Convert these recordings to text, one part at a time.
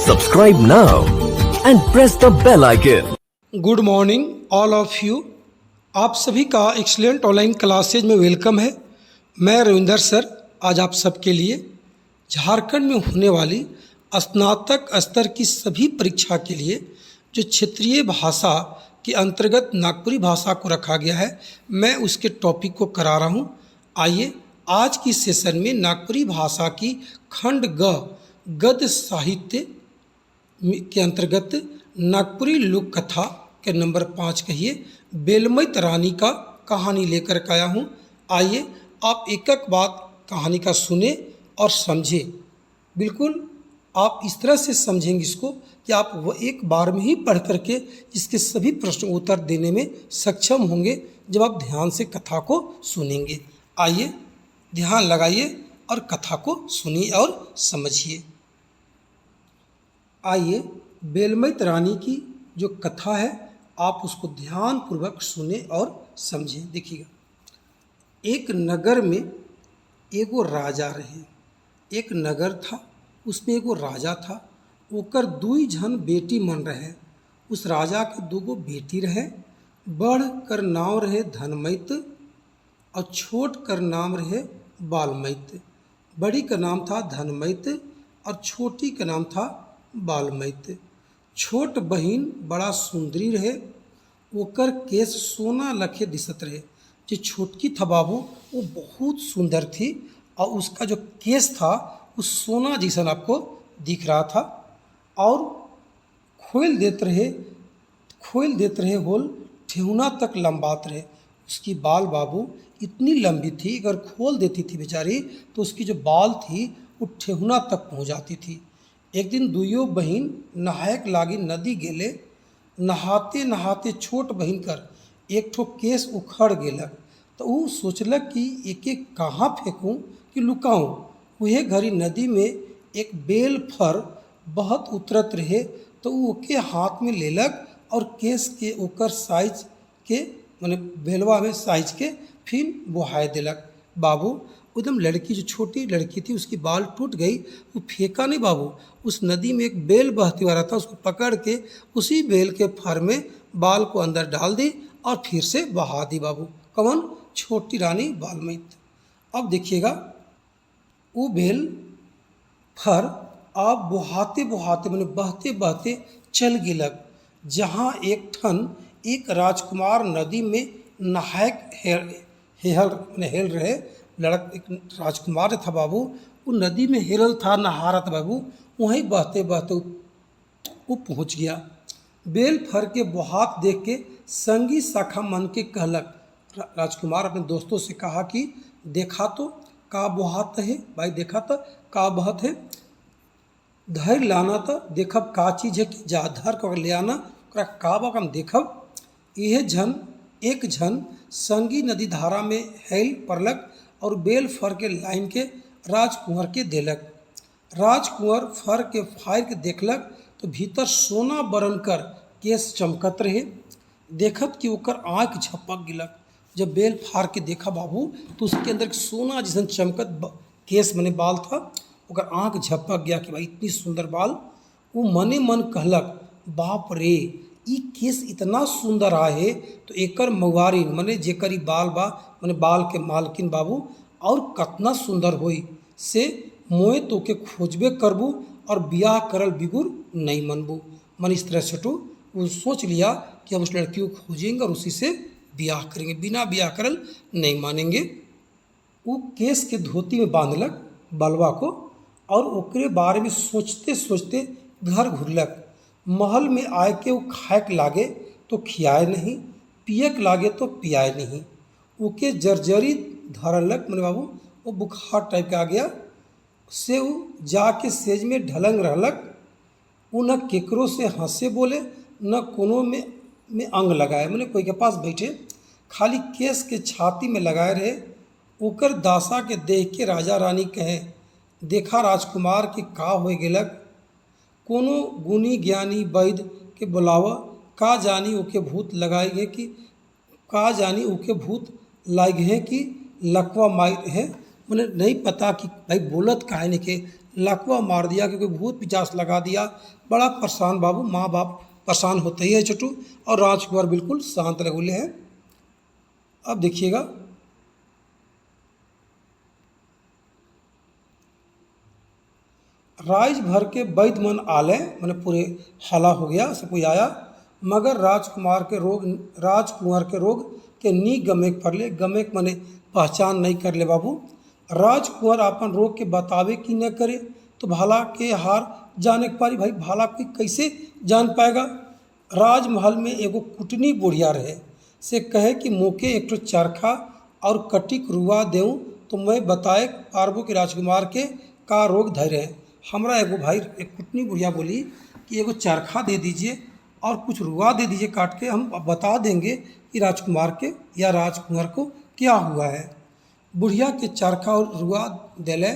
Subscribe now and press the bell icon. Good morning all of you. आप सभी का excellent online classes में welcome है। मैं रविंदर सर आज आप सबके लिए झारखंड में होने वाली स्नातक स्तर की सभी परीक्षा के लिए जो क्षेत्रीय भाषा के अंतर्गत नागपुरी भाषा को रखा गया है, मैं उसके टॉपिक को करा रहा हूँ। आइए आज की सेशन में नागपुरी भाषा की खंड ग गद्य साहित्य के अंतर्गत नागपुरी लोक कथा के नंबर 5 कहिए बेलमैत रानी का कहानी लेकर के आया हूँ। आइए आप एक एक बात कहानी का सुने और समझे। बिल्कुल आप इस तरह से समझेंगे इसको कि आप वो एक बार में ही पढ़ करके इसके सभी प्रश्न उत्तर देने में सक्षम होंगे जब आप ध्यान से कथा को सुनेंगे। आइए ध्यान लगाइए और कथा को सुनिए और समझिए। आइए बेलमैत रानी की जो कथा है आप उसको ध्यान पूर्वक सुने और समझें। देखिएगा, एक नगर में एगो राजा रहे। एक नगर था, उसमें एगो राजा था। ओकर दुई झन बेटी मन रहे। उस राजा के दूगो बेटी रहे। बढ़ कर नाम रहे धनमैत और छोट कर नाम रहे बालमैत। बड़ी का नाम था धनमैत और छोटी का नाम था बालमैत। छोट बहिन बड़ा सुंदरी रहे। ओकर केस सोना लखे दिसत रहे। जो छोटकी था बाबू वो बहुत सुंदर थी और उसका जो केस था वो सोना जैसा आपको दिख रहा था। और खोल देते रहे होल ठेहुना तक लंबात रहे। उसकी बाल बाबू इतनी लंबी थी, अगर खोल देती थी बेचारी तो उसकी जो बाल थी वो ठेहुना तक पहुँच जाती थी। एक दिन दुइयो बहिन नहायक लागी नदी गेले। नहाते नहाते छोट बहिन कर एक ठो केस उखड़ गेलक। तो वो सोचलक कि एक एक कहाँ फेंकूँ कि लुकाऊँ। वह घड़ी नदी में एक बेल फर बहुत उतरत रहे तो वो ओके हाथ में लेलक और केस के ओकर साइज के माने बेलवा में साइज के फिर बहाय देलक। बाबू एकदम लड़की जो छोटी लड़की थी उसकी बाल टूट गई। वो फेंका नहीं बाबू, उस नदी में एक बेल बहती हुआ रहा था, उसको पकड़ के उसी बेल के फर में बाल को अंदर डाल दी और फिर से बहा दी बाबू। कौन? छोटी रानी बालमैत। अब देखिएगा वो बेल फर अब बहाते बहाते मैंने बहते बहते चल गिलक जहाँ एक राजकुमार नदी में नहायक हेल रहे। एक राजकुमार था बाबू, वो नदी में हेलल था, नहा रहा था बाबू। वहीं बहते बहते वो पहुँच गया। बेल फर के बहात देख के संगी शाखा मन के कहलक। राजकुमार अपने दोस्तों से कहा कि देखा तो का बहात है भाई, देखा तो का बहत है। धैर्य लाना था, देखब का चीज़ है कि जा धर कर ले आना का बा हम देखब। यह एक झन संगी नदी धारा में हेल पड़लक और बेल फर के लाइन के राजकुंवर के देलक। राजकुंवर फर के फाड़ के देखलक तो भीतर सोना बरन कर केस चमकत रहे। देखत कि ओकर आँख झपक गिलक। जब बेल फाड़ के देखा बाबू तो उसके अंदर सोना जैसन चमकत केस मने बाल था। ओकर आँख झपक गया कि भाई इतनी सुंदर बाल। वो मने मन कहलक बाप रे ई केस इतना सुंदर आहे तो एकर मवारिन मने जेकर ई बाल बा मने बाल के मालकिन बाबू और कतना सुंदर होई से मोए तो के खोजबे करबू और ब्याह करल बिगुर नहीं मनबू। मन इस तरह से वो सोच लिया कि हम उस लड़की को खोजेंगे और उसी से ब्याह करेंगे, बिना ब्याह करल नहीं मानेंगे। वो केस के धोती में बांधलक बलवा को और ओकरे बारे में सोचते सोचते घर घुरलक। महल में आए के वो खाएक लागे तो खियाए नहीं, पियक लागे तो पियाए नहीं। ओके जर्जरी धरलक मने बाबू वो बुखार टाइप का आ गया। से वो जाके सेज में ढलंग रहलक। वो न केकरो से हंसे बोले न कोनो में अंग लगाए, मैंने कोई के पास बैठे खाली केस के छाती में लगाए रहे। ओकर दासा के देख के राजा रानी कहे देखा राजकुमार के का हो गेलक। कोनो गुणी ज्ञानी वैद्य के बुलावा, का जानी ओके भूत लगाए गए कि का जानी ओके भूत लाए हैं कि लकवा मार है। मैंने नहीं पता कि भाई बोलत काहे नहीं के लकवा मार दिया, क्योंकि भूत पिचास लगा दिया। बड़ा परेशान बाबू, माँ बाप परेशान होते ही है छोटू। और राजकुमार बिल्कुल शांत लगुले हैं। अब देखिएगा, राज भर के वैद्य मन आले, मैंने पूरे हला हो गया, सब कोई आया, मगर राजकुमार के रोग के नी गमे कर ले। गमे मने पहचान नहीं कर ले बाबू। राजकुमार अपन रोग के बतावे कि न करे तो भाला के हार जाने के पारी। भाई भाला कोई कैसे जान पाएगा। राजमहल में एगो कुटनी बुढ़िया रहे, से कहे कि मोके एक ठो चरखा और कटिक रुआ देऊँ तो मैं बताए पारबो कि राजकुमार के का रोग धैर्य है। हमरा एगो भाई एक कुटनी बुढ़िया बोली कि एगो चरखा दे दीजिए और कुछ रुआ दे दीजिए काट के, हम बता देंगे कि राजकुमार के या राजकुमार को क्या हुआ है। बुढ़िया के चरखा और रुआ दिले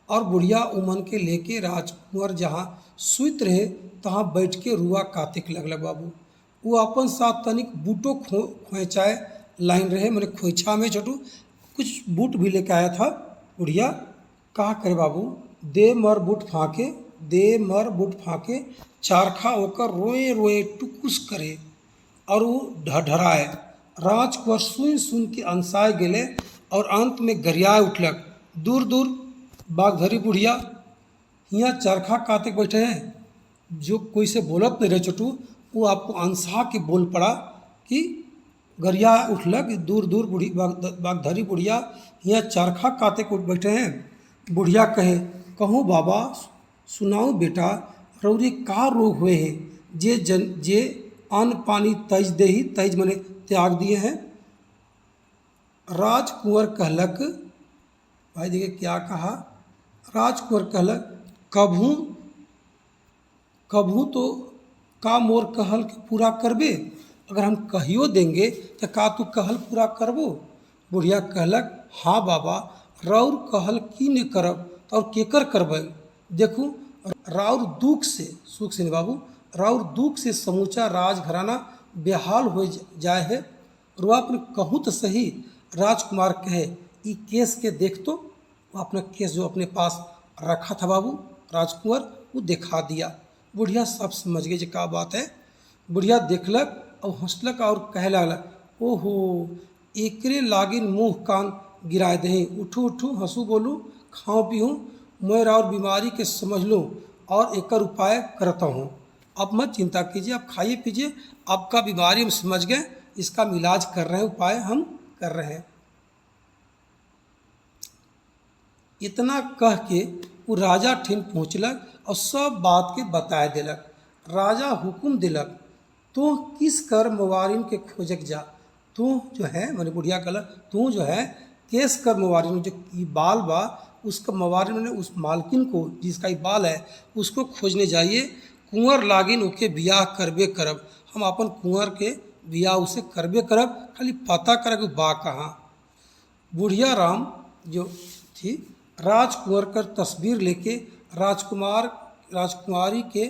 और बुढ़िया उमन के लेके राजकुमार जहाँ सुत रहे तहाँ बैठ के रुआ कातिक लगल बाबू। वो अपन साथ तनिक बूटो खोचाए लाइन रहे, मैंने खोइछा में छोटू कुछ बूट भी लेके आया था। बुढ़िया कहा करे बाबू, दे मर बूट फाँके चारखा होकर रोए रोए टुकुस करे और वो ढढराए। राजकुमार सुन के अंसाए गेले और अंत में गरियाए उठलक। दूर दूर बागधरी बुढ़िया हियाँ चरखा काते बैठे हैं, जो कोई से बोलत नहीं रहे छोटू, वो आपको अंसा के बोल पड़ा कि गरिया उठलक। दूर दूर बूढ़ी बागधरी बुढ़िया हियाँ चरखा काते को बैठे हैं। बुढ़िया कहे, कहूँ बाबा सुनाऊँ बेटा, रौरी का रोग हुए हैं जे अन्न पानी तज दे ही, तज मने त्याग दिए हैं। राजकुंवर कहलक, भाई देखिए क्या कहा, राजकुंवर कहलक, कभू तो का मोर कहल के पूरा करबे, अगर हम कहियो देंगे तो का तू कहल पूरा करबो। बुढ़िया कहलक, हाँ बाबा राउर कहल की ने करब और केकर करबै। देखू राउर दुख से, सुख से नहीं बाबू, राउर दुख से समूचा राजघराना बेहाल हो जाए है। रुआ अपने कहूँ तो सही। राजकुमार कहे, ई केस के देख तो। वो अपना केस जो अपने पास रखा था बाबू राजकुंवर, वो दिखा दिया। बुढ़िया सब समझ गए जो का बात है। बुढ़िया देखलक और हंसलक और कहे लागलक, ओहो एकरे लागिन मुँह कान गिराए दही, उठू उठू हंसू बोलू खाऊं पीऊँ, मैं और बीमारी के समझ लूँ और एकर उपाय करता हूँ। अब मत चिंता कीजिए, आप खाइए पीजिए, आपका बीमारी हम समझ गए, इसका हम इलाज कर रहे हैं, उपाय हम कर रहे हैं। इतना कह के वो राजा ठिन पहुँचलक और सब बात के बताए दिलक। राजा हुक्म दिलक, तू किस कर मवारिन के खोजक जा। तू जो है, मैंने बुढ़िया कहलक, तू जो है केस कर मवारिन, जो ये बाल बा उसका मवारिन मैंने उस मालकिन को जिसका ये बाल है उसको खोजने जाइए। कुंवर लागिन ओके बियाह करबे करब, हम अपन कुंवर के बियाह उसे करबे करब, खाली पता करब कि बा कहाँ। बुढ़िया राम जो थी राजकुंवर कर तस्वीर लेके राजकुमारी के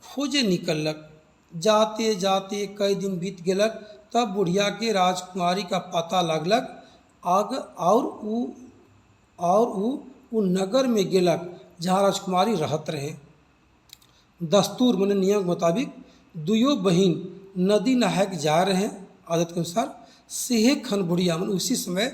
खोजे निकलक। जाते जाते कई दिन बीत गेलक, तब बुढ़िया के राजकुमारी का पता लगलक। और उ नगर में गेलक जहाँ राजकुमारी रहत रहे। दस्तूर मने नियम के मुताबिक दुयो बहिन नदी नहाय के जा रहे हैं आदत के अनुसार। सेहे खन बुढ़िया मन उसी समय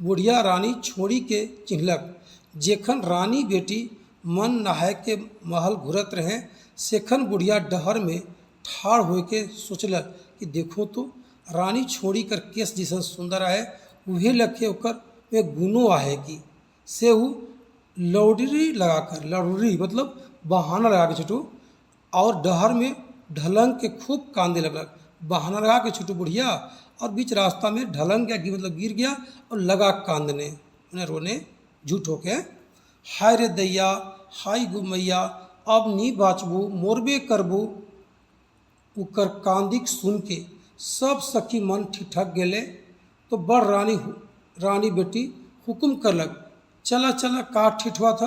बुढ़िया रानी छोड़ी के चिन्हलक। जेखन रानी बेटी मन नहाय के महल घुरत रहे, सेखन बुढ़िया डहर में ठाड़ हो के सोचलक कि देखो तो रानी छोड़ी कर केस जैसन सुंदर है, उहे लखे ओकर में गुनो आहे कि से उ लौडरी मतलब बहाना लगा के छुटू और डहर में ढलंग के खूब कांदे लगलक। बहाना लगा के छुटू बुढ़िया और बीच रास्ता में ढलंग गया, मतलब गिर गया और लगा कांदने, उन्हें रोने झूठ होके। हाय रे दैया, हाय गुमैया, अब नी बाचबू मोरबे करबू। उकर कांदिक सुन के सब सखी मन ठिठक गेले। तो बड़ रानी बेटी हुक्म करलक, चला चला का ठिठवा था।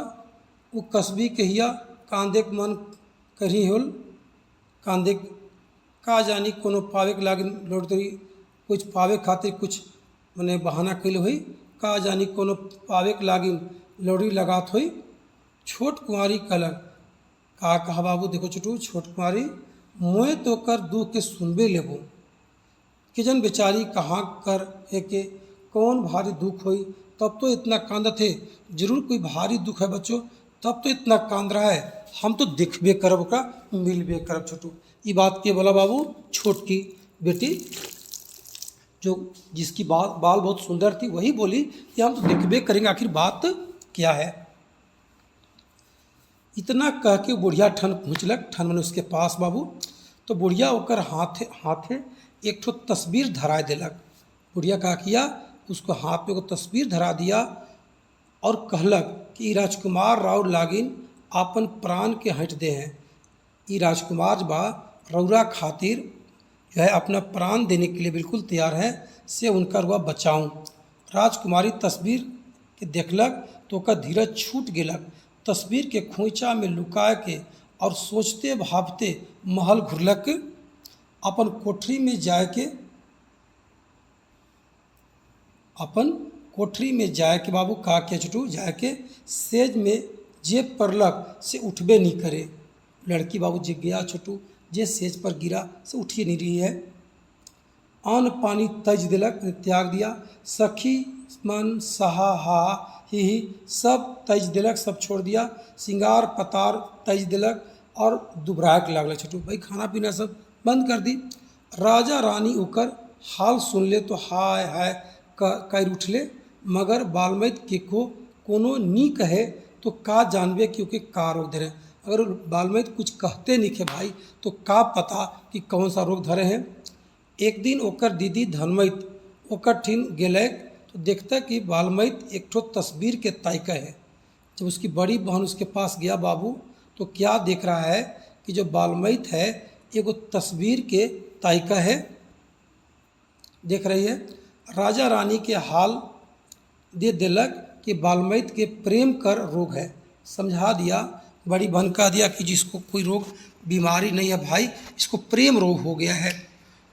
वो कस्बी के हिया कांदे के मन करी होल, कांदे का जानी कोनो पावे के लागिन लौटतरी, कुछ पावे खातिर कुछ मने बहाना कैल हुई, का जानी कोनो पावे के लागिन लौड़ी लगात हुई। छोट कुंवारी कहलक, का कहा बाबू, देखो छोटू, छोट कुंवारी मोए तो कर दुख के सुनबे लेबो, कि जन बेचारी कहाँ कर है के कौन भारी दुख होई, तब तो इतना कांदत है, जरूर कोई भारी दुख है बच्चों, तब तो इतना कांद रहा है, हम तो देखबे करब का, मिलबे करब छोटू। ये बात के बोला बाबू छोटकी बेटी, जो जिसकी बाल बहुत सुंदर थी, वही बोली कि हम तो देखबे करेंगे, आखिर बात क्या है। इतना कह के बुढ़िया ठन पहुँचलक, ठन मैंने उसके पास बाबू, तो बुढ़िया ओकर हाथे एक ठो तस्वीर धरा दिलक। बुढ़िया का किया, उसको हाथ में को तस्वीर धरा दिया और कहलक कि ई राजकुमार राव लागिन आपन प्राण के हट दे हैं, ई राजकुमार बा रौरा खातिर जो है अपना प्राण देने के लिए बिल्कुल तैयार है, से उनका रुआ बचाऊं। राजकुमारी तस्वीर के देखलक तो ओकर धीरज छूट गेलक, तस्वीर के खोइचा में लुकाए के और सोचते भावते महल घुरलक। अपन कोठरी में जाए के बाबू का के छुटू जाए के सेज में जे पड़लक से उठबे नहीं करे। लड़की बाबू जे गया छोटू, जे सेज पर गिरा से उठी नहीं रही है। अन्न पानी तज दिलक, त्याग दिया, सखी मन सहा हा ही सब तज दिलक, सब छोड़ दिया, सिंगार पतार तज दिलक और दुबराहट लागल छोटू, भाई खाना पीना सब बंद कर दी। राजा रानी ओकर हाल सुन ले तो हाय हाय कर उठले, मगर बालमैत के को कोनो नी कहे तो का जानबे क्योंकि का रोग धरे। अगर बालमैत कुछ कहते नहीं खे भाई तो का पता कि कौन सा रोग धरे हैं। एक दिन ओकर दीदी धनमैत ओकर ठिन गेलै तो देखता कि बालमैत एक ठो तस्वीर के ताइका है। जब उसकी बड़ी बहन उसके पास गया बाबू तो क्या देख रहा है कि जो बालमैत है एगो तस्वीर के ताइका है, देख रही है। राजा रानी के हाल दे दिलक कि बालमैत के प्रेम कर रोग है, समझा दिया। बड़ी बहन कह दिया कि जिसको कोई रोग बीमारी नहीं है भाई, इसको प्रेम रोग हो गया है।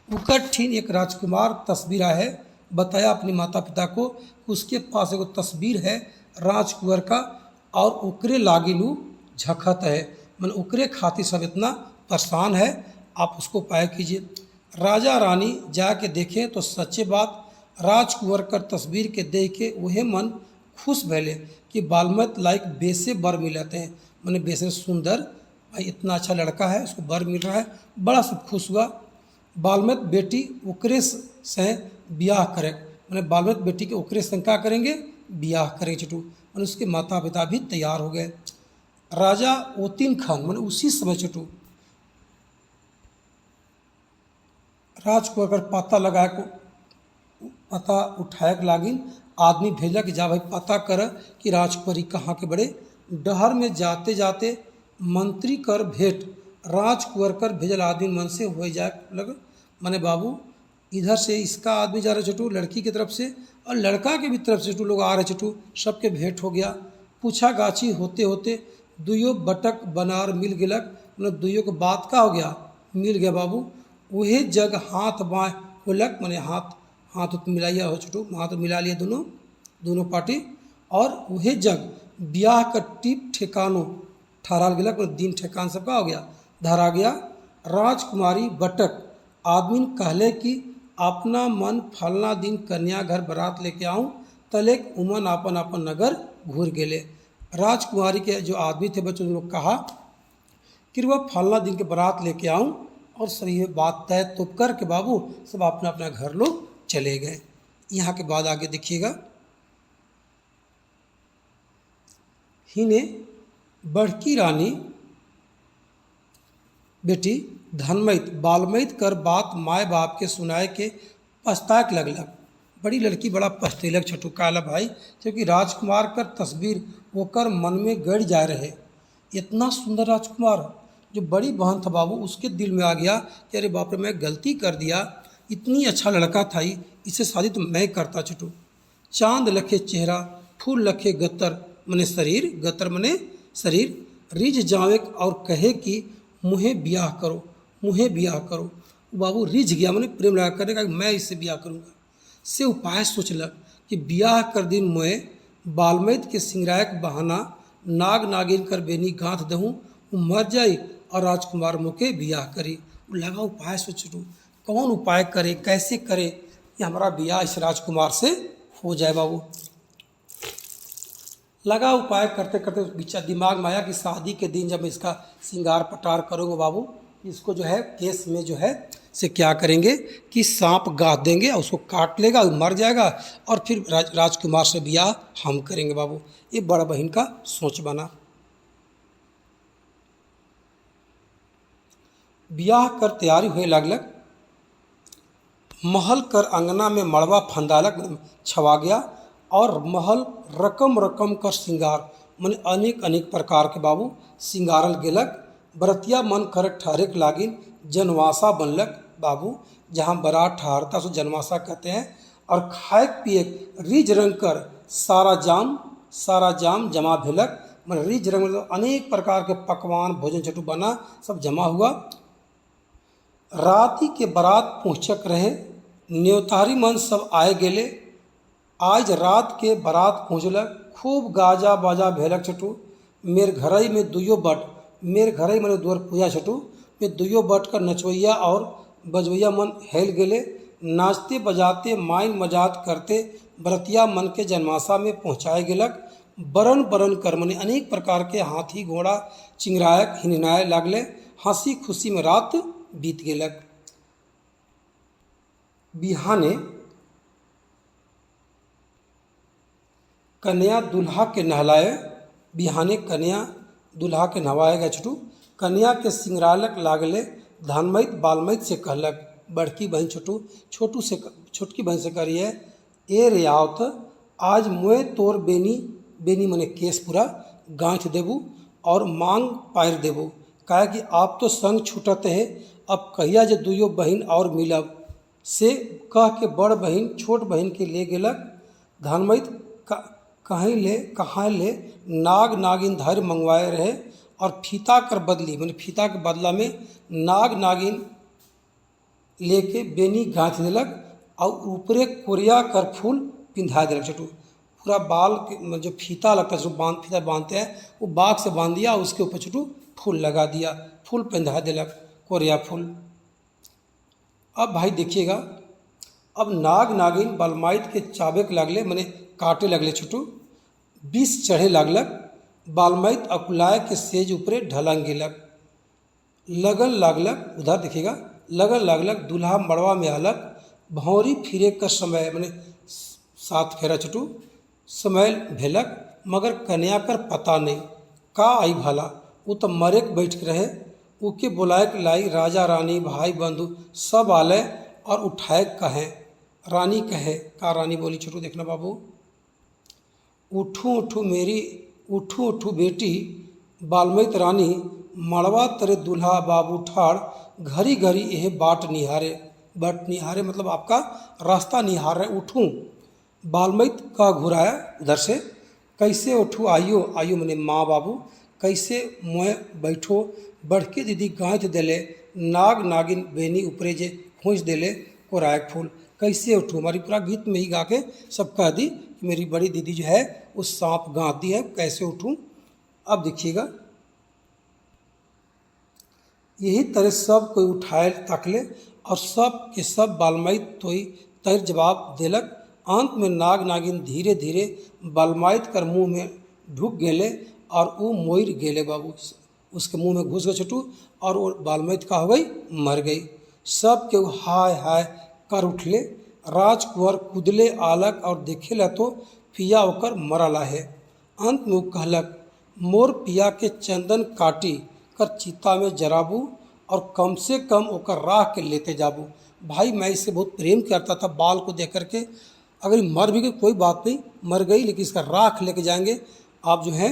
उकर ठीन एक राजकुमार तस्वीर है, बताया अपने माता पिता को उसके पास एगो तस्वीर है राजकुंवर का और ओकरे लागिनू झखत है, मन ओकरे खातिर सब इतना परेशान है, आप उसको पाए कीजिए। राजा रानी जाके देखें तो सच्चे बात राजकुंवर कर तस्वीर के देख के वह मन खुश भैले कि बालमैत लाइक बेसे बर मिलते हैं, मैंने बेसे सुंदर भाई इतना अच्छा लड़का है, उसको बर मिल रहा है, बड़ा सब खुश हुआ। बालमैत बेटी ओकरे से ब्याह करे, मैंने बालमैत बेटी के ओकरे से क्या करेंगे, ब्याह करेंगे छोटू। मैंने उसके माता पिता भी तैयार हो गए। राजा ओतिन खान मैंने उसी समय छोटू राजकुंवर कर पता लगा को पता उठाए के लागिन आदमी भेजा कि जा भाई पता कर कि राजकुंवरी कहाँ के बड़े। डहर में जाते जाते मंत्री कर भेंट राजकुंवर कर भेजल आदमी मन से हो जाए लग, माने बाबू इधर से इसका आदमी जा रहा छोटू लड़की की तरफ से और लड़का के भी तरफ से छोटू लोग आ रहे छोटू, सबके भेंट हो गया। पूछा गाछी होते होते दुयो बटक बनार मिल गिलक, मतलब दुयो को बात का हो गया, मिल गया बाबू। वही जग हाथ बाएँ होलक, मैंने हाथ मिलाइया हो छोटू, हाथ मिला लिया दोनों पार्टी, और वही जग ब्याह का टिप ठिकानो ठहरा गिलक, मतलब दिन ठिकान सबका हो गया, धरा गया। राजकुमारी बटक आदमी कहले कि अपना मन फलना दिन कन्या घर बारात लेके आऊँ, तलेक उमन अपन अपन नगर घूर गेले। राजकुमारी के जो आदमी थे बच्चों लोग कहा कि वह फलना दिन के बारात लेके आऊँ, और सब ये बात तय तो कर के बाबू सब अपना अपना घर लोग चले गए। यहाँ के बाद आगे देखिएगा, हिने बड़की रानी बेटी धनमैत बालमैत कर बात माए बाप के सुनाए के पछताक लगलक। बड़ी लड़की बड़ा पछतेलक छोटू काला भाई, क्योंकि राजकुमार कर तस्वीर होकर मन में गड़ जा रहे। इतना सुंदर राजकुमार जो बड़ी बहन था बाबू उसके दिल में आ गया कि अरे बाप रे मैं गलती कर दिया, इतनी अच्छा लड़का था ही, इससे शादी तो मैं करता छोटू। चांद लखे चेहरा फूल लखे गतर मने शरीर, गतर मने शरीर, रिझ जावे और कहे कि मुहे ब्याह करो, मुहे ब्याह करो। बाबू रिझ गया, मैंने प्रेम लगा करने का मैं इससे ब्याह करूँगा। से उपाय सोचलक कि ब्याह कर दिन मोए बालमैत के सिंगरायक बहाना नाग नागिन कर बेनी गांथ दहूँ वो मर जाई और राजकुमार मोके बियाह करी। वो लगा उपाय सोचू कौन उपाय करे कैसे करे कि हमारा बियाह इस राजकुमार से हो जाए बाबू। लगा उपाय करते करते बीचा दिमाग में आया कि शादी के दिन जब इसका श्रृंगार पटार करूँगा बाबू, इसको जो है केस में जो है से क्या करेंगे कि सांप गाथ देंगे और उसको काट लेगा, वो मर जाएगा और फिर राजकुमार से ब्याह हम करेंगे बाबू। ये बड़ा बहन का सोच बना। ब्याह कर तैयारी हुए लगलग, महल कर अंगना में मड़वा फंदालक छवा गया और महल रकम रकम कर श्रृंगार मन अनेक अनेक प्रकार के बाबू श्रृंगारल गेलक। बरतिया मन कर ठहरे लागिन जनवासा बनलक बाबू, जहाँ बारात ठहरता सो जनवासा कहते हैं। और खाए पिए रिज रंग कर सारा जाम जमा भेलक। मन रिज रंग मतलब अनेक प्रकार के पकवान भोजन चटू बना सब जमा हुआ। राति के बारात पहुँचक रहे, न्योतारी मन सब आए गेले। आज रात के बारात पहुँचलक, खूब गाजा बाजा भेलक छटू। मेर घरई में दुइयो बट, मेर घरई मैंने द्वार पूजा छटू में दुइयो बट कर नचवैया और बजवैया मन हेल गेले। नाचते बजाते माइन मजात करते बरतिया मन के जनमासा में पहुँचाए गेलक। बरन बरन कर मने अनेक प्रकार के हाथी घोड़ा चिंगरायक हिननाए लागले। हंसी खुशी में रात बीत गेलक। बिहाने कन्या दूल्हा के नहलाए, बिहाने कन्या दूल्हा के नहवाए गए छटू। कन्या के सिंगरालक लागले, धानमैत बालमैत से कहलक। बड़की बहन छोटकी बहन से करिए, ए रे आवत आज मुए तोर बेनी मने केस पूरा गांठ देबू और मांग पायर देबू, काहे कि आप तो संग छूटत है, अब कहिया जे दुइयो बहन और मिलब। से कह के बड़ बहन छोट बहन के ले गेलक। धानमैत कहाँ ले नाग नागिन धैर्य मंगवाए रहे और फीता कर बदली मैंने फीता के बदला में नाग नागिन लेके बेनी गांथ दिलक और ऊपरे कोरिया कर फूल पिंधा दिलक छटू। पूरा बाल के जो फीता लगता है जो फीता बांधते हैं वो बाग से बांध दिया, उसके ऊपर छटू फूल लगा दिया, फूल पिंधा दिलक कोरिया फूल। अब भाई देखिएगा, अब नाग नागिन बालमाइत के चाबेक लगले मैंने काटे लगले छटू। विष चढ़े लागलक, बालमैत अकुलाय के सेज ऊपरे ढलंग गेलक। लगन लागलक, उधर देखिएगा, लगन लागलक दूल्हा मड़वा में आलक। भौरी फिरे का समय मैंने 7 फेरा छटू समय भेलक, मगर कन्या कर पता नहीं का आई भाला। वो तो मरे के बैठ के रहे, उके बुलाए के लाई राजा रानी भाई बंधु सब आले और उठाए कहे। रानी कहे का रानी बोली छटू देखना बाबू, उठू उठू बेटी बालमैत रानी, मड़वा तरे दूल्हा बाबू ठाड़, घरी घरी यह बाट निहारे मतलब आपका रास्ता निहार रहे। उठूँ बालमैत का घुराया उधर से, कैसे उठू आइयो मने माँ बाबू, कैसे मोए बैठो। बड़की दीदी गांठ देले, नाग नागिन बेनी ऊपरे जे खोज देले कोरायक फूल। कैसे उठूँ, हमारी पूरा गीत में ही गा के सब कह दी कि मेरी बड़ी दीदी जो है उस सांप गांठ दी है, कैसे उठूँ। अब देखिएगा, यही तरह सब कोई उठाए तकले और सब के सब बालमैत तोई तर जवाब देलक। अंत में नाग नागिन धीरे धीरे बालमैत कर मुँह में ढुक गेले और वो मोर गेले बाबू, उसके मुंह में घुस गए छटू और वो बालमैत का हो गई मर गई। सब के हाय हाय कर उठले, राजकुंवर कुदले आलक और देखे ला तो पिया होकर मरला है। अंत में वो कहलक, मोर पिया के चंदन काटी कर चिता में जराबू और कम से कम ओकर राह के लेते जाबू। भाई मैं इससे बहुत प्रेम करता था, बाल को देख करके अगर मर भी गई कोई बात नहीं, मर गई लेकिन इसका राख लेके जाएंगे। आप जो है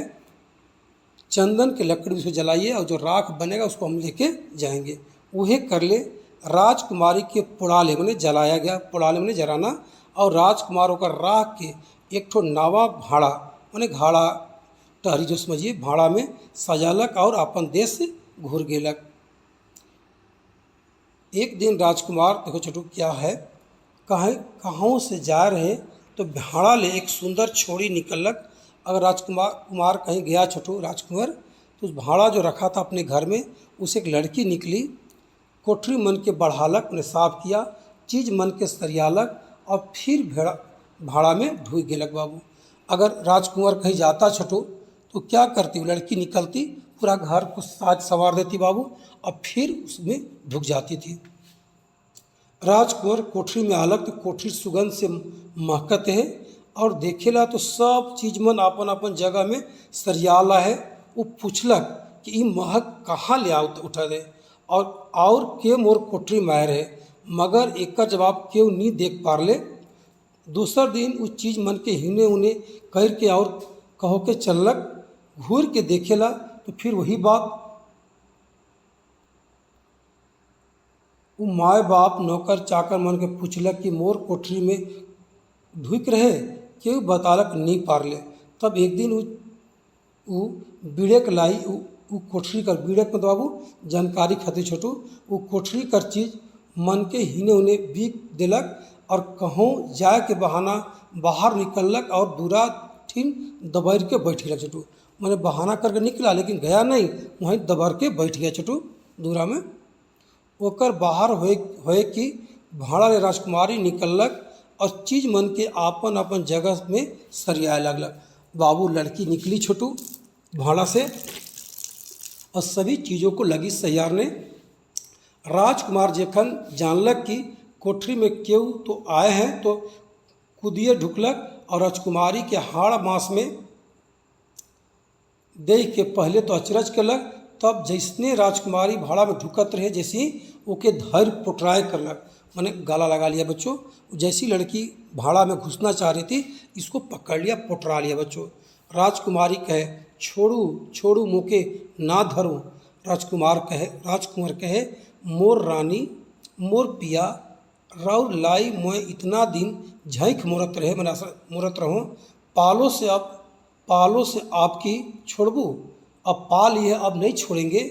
चंदन के लकड़ी उसको जलाइए और जो राख बनेगा उसको हम लेके जाएंगे। वही कर ले। राजकुमारी के पुड़ाले मैंने जलाया गया, पुड़ाले मैंने जलाना, और राजकुमारों का राख के एक ठो नावा भाड़ा मैंने घाड़ा टहरी जो समझिए भाड़ा में सजालक और अपन देश घूर गेलक। एक दिन राजकुमार देखो छटू क्या है, कहाँ से जा रहे तो भाड़ा ले एक सुंदर छोड़ी निकलक अगर कुमार कहीं गया छोटू राजकुंवर, तो उस भाड़ा जो रखा था अपने घर में, उसे एक लड़की निकली। कोठरी मन के बढ़ालक ने साफ किया, चीज मन के सरियालक, और फिर भाड़ा में ढूक गेलक बाबू। अगर राजकुंवर कहीं जाता छोटू तो क्या करती, वो लड़की निकलती, पूरा घर को साज संवार देती बाबू, और फिर उसमें ढुक जाती थी। राजकुंवर कोठरी में आलक तो कोठरी सुगंध से महकत है, और देखेला तो सब चीज मन अपन अपन जगह में सरियाला है। वो पूछलक कि ई महक कहाँ ले उठा दे, और के मोर कोठरी में आए रहे, मगर एक जवाब क्यों नहीं देख पारले। दूसर दिन उस चीज मन के हिने उने कर के और कहो के चललक, घूर के देखेला तो फिर वही बात। वो माए बाप नौकर चाकर मन के पूछलक कि मोर कोठरी में ढुक रहे, क्यों बतालक नहीं पारले। तब एक दिन वो बीड़ेक लाई, वो कोठरी कर बीड़ेक में बाबू जानकारी खातिर छोटू, वो कोठरी कर चीज मन के हिने उन्हें बीक दिलक, और कहूँ जाए के बहाना बाहर निकललक, और दूरा ठीन दबैर के बैठ गया छोटू। मैंने बहाना करके निकला, लेकिन गया नहीं, वहीं दबर के बैठ गया छोटू दूरा में। ओकर बाहर होए कि भाड़ा ले राजकुमारी निकललक, और चीज मन के आपन अपन जगह में सरियाए लगलक। बाबू लड़की निकली छोटू भाड़ा से, और सभी चीज़ों को लगी सैयारने। राजकुमार जेखन जानलक कि कोठरी में केहू तो आए हैं, तो कूदिए ढुकलक, और राजकुमारी के हाड़ मांस में देख के पहले तो अचरज कलक, तब जैसने राजकुमारी भाड़ा में ढुकत रहे, जैसी ओके धैर्य पोटराय करलक, मैंने गाला लगा लिया बच्चों। जैसी लड़की भाड़ा में घुसना चाह रही थी, इसको पकड़ लिया, पोटरा लिया बच्चों। राजकुमारी कहे छोड़ू छोड़ू मोके ना धरो। राजकुमार कहे मोर रानी मोर पिया राउर लाई मोए इतना दिन झैंख मोरत रहो, पालों से आपकी छोड़बू, अब पा लिए अब नहीं छोड़ेंगे,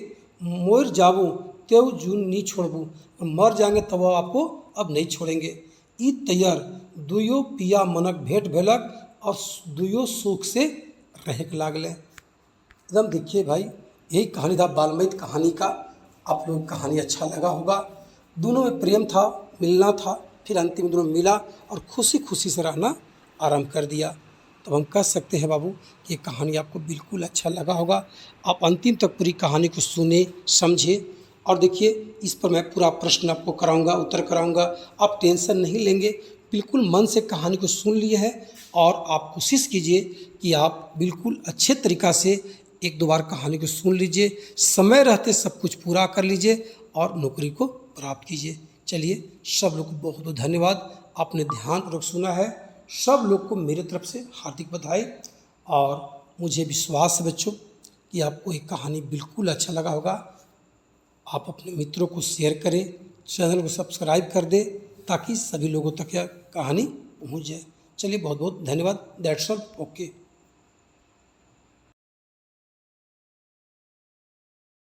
मोर जाबू तेव जून नहीं छोड़बू, मर जाएंगे तब आपको अब नहीं छोड़ेंगे। ई तैयार दुयो पिया मनक भेंट भेलक, और दुयो सुख से रह लागले। एकदम देखिए भाई, यही कहानी था बाल्मीकि कहानी का। आप लोगों को कहानी अच्छा लगा होगा। दोनों में प्रेम था, मिलना था, फिर अंतिम दोनों मिला और खुशी खुशी से रहना आरंभ कर दिया। तो हम कह सकते हैं बाबू कि ये कहानी आपको बिल्कुल अच्छा लगा होगा। आप अंतिम तक पूरी कहानी को सुने, समझे, और देखिए इस पर मैं पूरा प्रश्न आपको कराऊंगा, उत्तर कराऊंगा। आप टेंशन नहीं लेंगे, बिल्कुल मन से कहानी को सुन लिए है, और आप कोशिश कीजिए कि आप बिल्कुल अच्छे तरीक़ा से एक दो बार कहानी को सुन लीजिए, समय रहते सब कुछ पूरा कर लीजिए और नौकरी को प्राप्त कीजिए। चलिए, सब लोग को बहुत बहुत धन्यवाद, आपने ध्यानपूर्वक सुना है। सब लोग को मेरे तरफ से हार्दिक बधाई, और मुझे विश्वास है बच्चों कि आपको ये कहानी बिल्कुल अच्छा लगा होगा। आप अपने मित्रों को शेयर करें, चैनल को सब्सक्राइब कर दें, ताकि सभी लोगों तक यह कहानी पहुंच जाए। चलिए, बहुत बहुत धन्यवाद। That's all, okay.